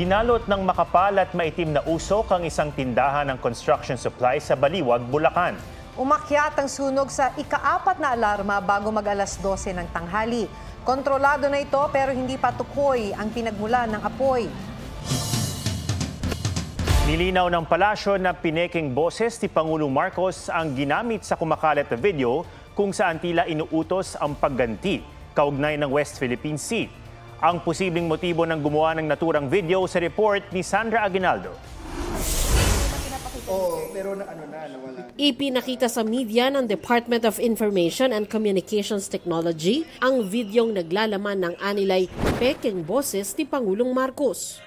Binalot ng makapal at maitim na usok ang isang tindahan ng construction supply sa Baliwag, Bulacan. Umakyat ang sunog sa ika-4 na alarma bago mag-alas 12 ng tanghali. Kontrolado na ito pero hindi pa tukoy ang pinagmulan ng apoy. Nilinaw ng palasyo na pineking boses ni Pangulong Marcos ang ginamit sa kumakalat na video kung saan tila inuutos ang pagganti kaugnay ng West Philippine Sea. Ang posibleng motibo ng gumawa ng naturang video sa report ni Sandra Aguinaldo. Ipinakita sa media ng Department of Information and Communications Technology ang videong naglalaman ng anilay peking boses ni Pangulong Marcos.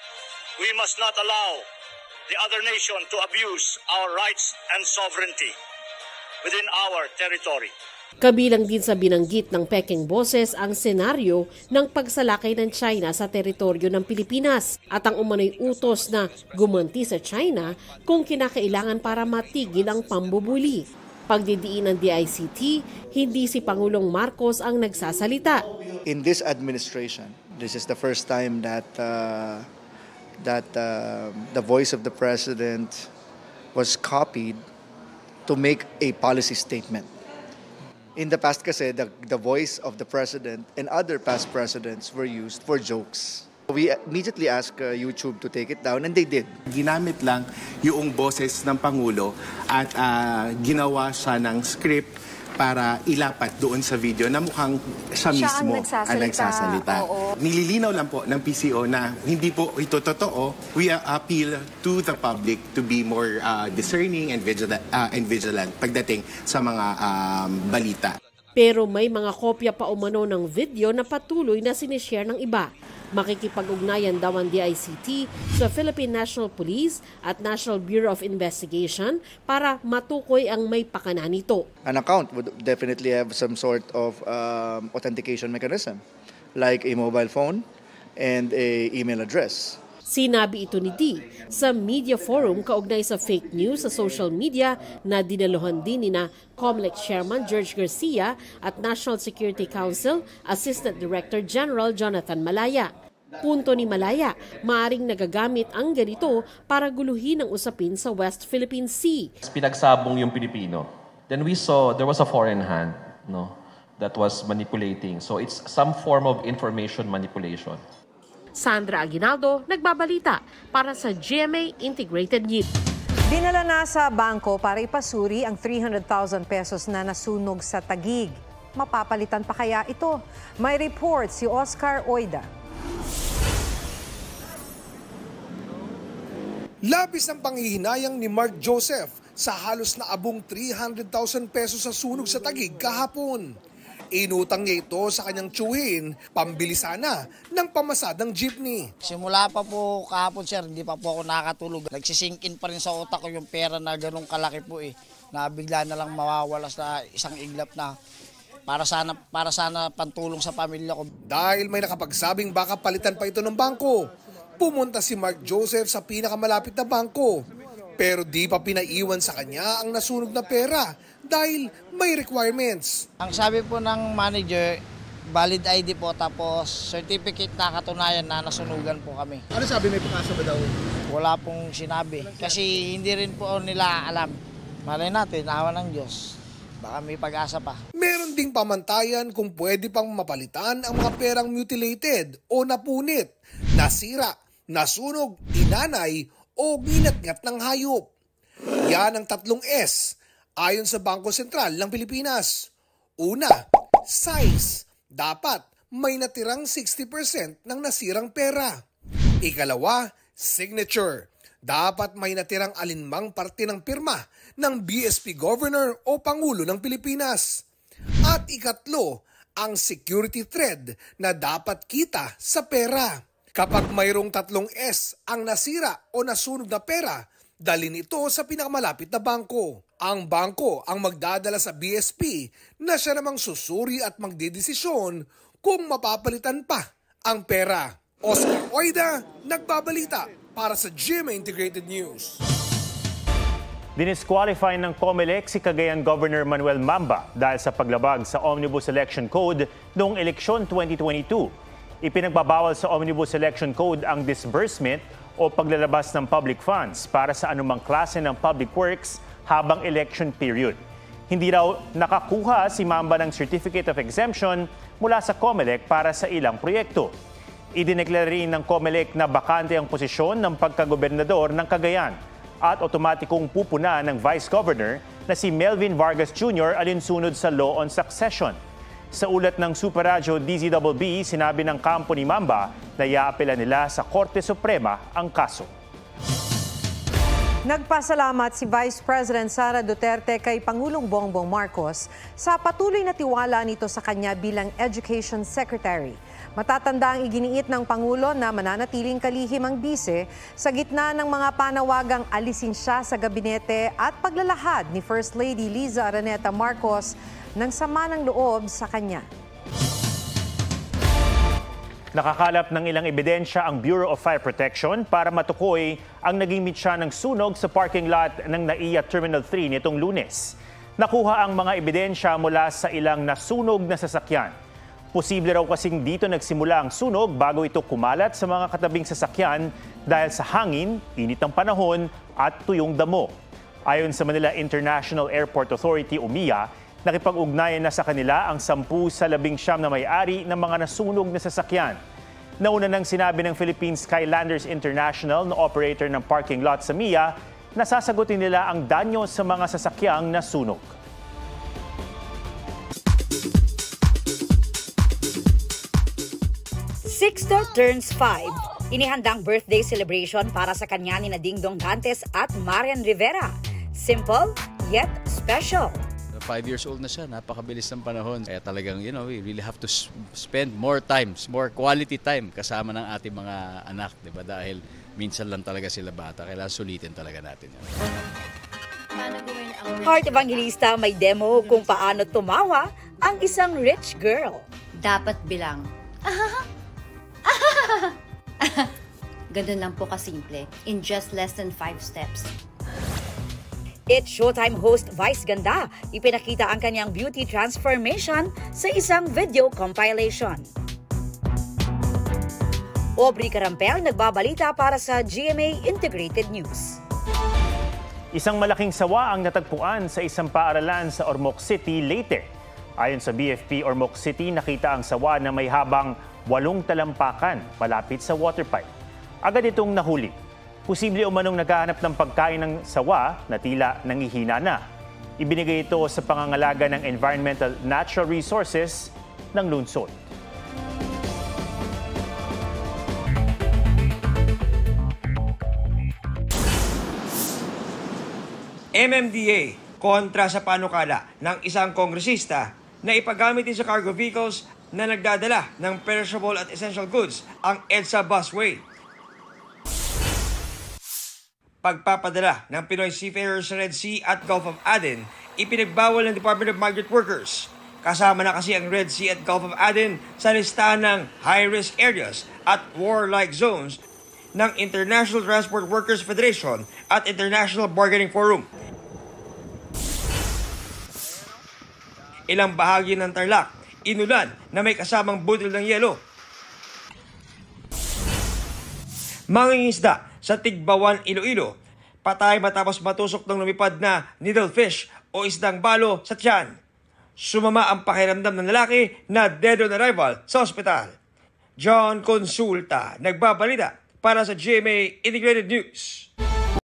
We must not allow the other nation to abuse our rights and sovereignty within our territory. Kabilang din sa binanggit ng peking boses ang senaryo ng pagsalakay ng China sa teritoryo ng Pilipinas at ang umano'y utos na gumanti sa China kung kinakailangan para matigil ang pambubuli. Pagdidiin ng DICT, hindi si Pangulong Marcos ang nagsasalita. In this administration, this is the first time that the voice of the President was copied to make a policy statement. In the past kasi, the voice of the President and other past presidents were used for jokes. We immediately asked YouTube to take it down and they did. Ginamit lang yung boses ng Pangulo at ginawa siya ng script para ilapat doon sa video na mukhang siya mismo ang nagsasalita. Nililinaw lang po ng PCO na hindi po ito totoo. We appeal to the public to be more discerning and vigilant pagdating sa mga balita. Pero may mga kopya pa umano ng video na patuloy na sinishare ng iba. Makikipag-ugnayan daw ang DICT sa Philippine National Police at National Bureau of Investigation para matukoy ang may pakana nito. An account would definitely have some sort of authentication mechanism, like a mobile phone and a email address. Sinabi ito ni D sa media forum kaugnay sa fake news sa social media na dinaluhan din ni na COMELEC Chairman George Garcia at National Security Council Assistant Director General Jonathan Malaya. Punto ni Malaya, maaring nagagamit ang ganito para guluhin ang usapin sa West Philippine Sea. Pinagsabong yung Pilipino. Then we saw there was a foreign hand, that was manipulating. So it's some form of information manipulation. Sandra Aguinaldo, nagbabalita para sa GMA Integrated News. Dinala na sa bangko para ipasuri ang 300,000 pesos na nasunog sa Taguig. Mapapalitan pa kaya ito? May report si Oscar Oida. Labis ang panghihinayang ni Mark Joseph sa halos na abong 300,000 pesos sa sunog sa Taguig kahapon. Inutang niya ito sa kanyang tiyuhin, pambili sana ng pamasadang jeepney. Simula pa po kahapon sir, hindi pa po ako nakatulog. Nagsisinkin pa rin sa utak ko yung pera na ganong kalaki po na bigla na lang mawawalas na isang iglap na para sana pantulong sa pamilya ko. Dahil may nakapagsabing baka palitan pa ito ng bangko, pumunta si Mark Joseph sa pinakamalapit na bangko. Pero di pa pinaiwan sa kanya ang nasunog na pera dahil may requirements. Ang sabi po ng manager, valid ID po tapos certificate na katunayan na nasunugan po kami. Ano sabi, may pag-asa ba daw? Wala pong sinabi kasi hindi rin po nila alam. Malay natin, awa ng Diyos. Baka may pag-asa pa. Meron ding pamantayan kung pwede pang mapalitan ang mga perang mutilated o napunit, nasira, nasunog, inanay o ginat-ngat ng hayop. Yan ang 3 S ayon sa Bangko Sentral ng Pilipinas. Una, size. Dapat may natirang 60% ng nasirang pera. Ikalawa, signature. Dapat may natirang alinmang parte ng pirma ng BSP Governor o Pangulo ng Pilipinas. At ikatlo, ang security thread na dapat kita sa pera. Kapag mayroong 3 S ang nasira o nasunog na pera, dalhin ito sa pinakamalapit na bangko. Ang bangko ang magdadala sa BSP na siya namang susuri at magdedesisyon kung mapapalitan pa ang pera. Oscar Oida, nagbabalita para sa GMA Integrated News. Dinisqualify ng COMELEC si Cagayan Governor Manuel Mamba dahil sa paglabag sa Omnibus Election Code noong eleksyon 2022. Ipinagbabawal sa Omnibus Election Code ang disbursement o paglalabas ng public funds para sa anumang klase ng public works habang election period. Hindi raw nakakuha si Mamba ng Certificate of Exemption mula sa COMELEC para sa ilang proyekto. Idineklara rin ng COMELEC na bakante ang posisyon ng pagkagobernador ng Cagayan at otomatikong pupuna ng Vice Governor na si Melvin Vargas Jr. alinsunod sa Law on Succession. Sa ulat ng Super Radio DZBB, sinabi ng kampo ni Mamba na iaapela nila sa Korte Suprema ang kaso. Nagpasalamat si Vice President Sara Duterte kay Pangulong Bongbong Marcos sa patuloy na tiwala nito sa kanya bilang Education Secretary. Matatanda ang iginiit ng Pangulo na mananatiling kalihim ang bise sa gitna ng mga panawagang alisin siya sa gabinete at paglalahad ni First Lady Liza Araneta Marcos ng sama ng loob sa kanya. Nakakalap ng ilang ebidensya ang Bureau of Fire Protection para matukoy ang naging mitya ng sunog sa parking lot ng NAIA Terminal 3 nitong Lunes. Nakuha ang mga ebidensya mula sa ilang nasunog na sasakyan. Posible raw kasing dito nagsimula ang sunog bago ito kumalat sa mga katabing sasakyan dahil sa hangin, init ng panahon at tuyong damo. Ayon sa Manila International Airport Authority o MIA, nakipag-ugnayan na sa kanila ang 10 sa 19 na may-ari ng mga nasunog na sasakyan. Nauna nang sinabi ng Philippine Skylanders International na operator ng parking lot sa MIA na sasagutin nila ang danyo sa mga sasakyang nasunog. Sixto turns 5. Inihandang birthday celebration para sa kanya ni Dingdong Dantes at Marian Rivera. Simple yet special. 5 years old na siya, napakabilis ng panahon. Kaya talagang, we really have to spend more quality time kasama ng ating mga anak, di ba? Dahil minsan lang talaga sila bata, kailangan sulitin talaga natin yan. Heart Evangelista may demo kung paano tumawa ang isang rich girl. Dapat bilang. Ganun lang po kasimple, in just less than 5 steps. It's Showtime host Vice Ganda ipinakita ang kanyang beauty transformation sa isang video compilation. Aubrey Carampel nagbabalita para sa GMA Integrated News. Isang malaking sawa ang natagpuan sa isang paaralan sa Ormoc City, Leyte. Ayon sa BFP Ormoc City, nakita ang sawa na may habang 8 talampakan malapit sa water pipe. Agad itong nahuli. Posible umanong naghahanap ng pagkain ng sawa na tila nangihina na. Ibinigay ito sa pangangalaga ng Environmental Natural Resources ng lungsod. MMDA kontra sa panukala ng isang kongresista na ipagamit din sa cargo vehicles na nagdadala ng perishable at essential goods ang EDSA busway. Pagpapadala ng Pinoy seafarers sa Red Sea at Gulf of Aden, ipinagbawal ng Department of Migrant Workers. Kasama na kasi ang Red Sea at Gulf of Aden sa listahan ng high-risk areas at war-like zones ng International Transport Workers Federation at International Bargaining Forum. Ilang bahagi ng Tarlac, inulan na may kasamang budol ng yelo. Mangingisda sa Tigbawan, Iloilo, patay matapos matusok ng lumipad na needlefish o isdang balo sa tiyan. Sumama ang pakiramdam ng lalaki na dead on arrival sa ospital. John Consulta, nagbabalita para sa GMA Integrated News.